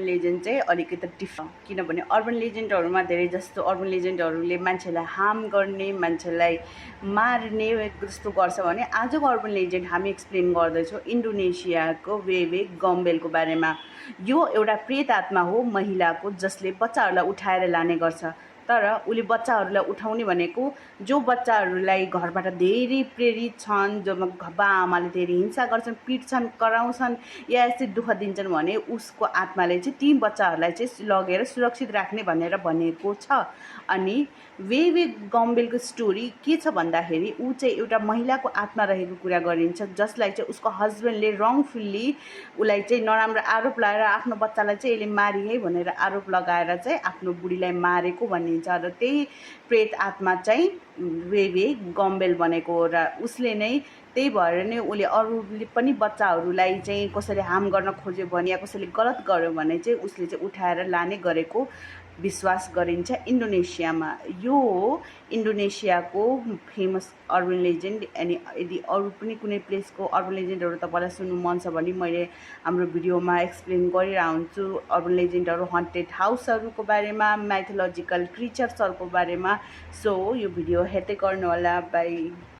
Legend चाहिँ अलिकति different, किनभने अर्बन लेजेन्डहरूमा धेरै जस्तो अर्बन लेजेन्डहरूले मान्छेलाई हार्म गर्ने, मान्छेलाई मार्ने जस्तो गर्छ भने आजको अर्बन लेजेन्ड हामी एक्सप्लेन गर्दैछौँ इन्डोनेसियाको वेवे गम्बेलको बारेमा। यो एउटा प्रेत आत्मा हो महिलाको, जसले बच्चाहरूलाई उठाएर लाने गर्छ। तर उसले बच्चाहरूलाई उठाउने भनेको जो बच्चाहरूलाई घरबाट धेरै प्रेरित छन्, जो बा आमाले धेरै हिंसा गर्छन्, पिट्छन्, कराउँछन् या यस्तै दुःख दिन्छन् भने उसको आत्माले चाहिँ ती बच्चाहरूलाई चाहिँ लगेर सुरक्षित राख्ने भनेर भनेको छ। अनि वेवे गम्बेलको स्टोरी के छ भन्दाखेरि ऊ चाहिँ एउटा महिलाको आत्मा रहेको कुरा गरिन्छ, जसलाई चाहिँ उसको हस्बेन्डले रङफुल्ली उसलाई चाहिँ नराम्रो आरोप लगाएर आफ्नो बच्चालाई चाहिँ यसले मारी है भनेर आरोप लगाएर चाहिँ आफ्नो बुढीलाई मारेको भनिन्छ। र त्यही प्रेत आत्मा चाहिँ वेवे गम्बेल बनेको हो। र उसले नै त्यही भएर नै उसले अरूले पनि बच्चाहरूलाई चाहिँ कसैले हार्म गर्न खोज्यो भने या कसैले गलत गर्यो भने चाहिँ उसले चाहिँ उठाएर लाने गरेको विश्वास गरिन्छ इन्डोनेसियामा। यो हो इन्डोनेसियाको फेमस अर्बन लेजेन्ड। अनि यदि अरू पनि कुनै प्लेसको अर्बन लेजेन्डहरू तपाईँलाई सुन्नु मन छ भने मैले हाम्रो भिडियोमा एक्सप्लेन गरिरहेको हुन्छु अर्बन लेजेन्डहरू, हन्टेड हाउसहरूको बारेमा, माइथोलोजिकल क्रिचर्सहरूको बारेमा। सो यो भिडियो हेर्दै गर्नु होला। बाई।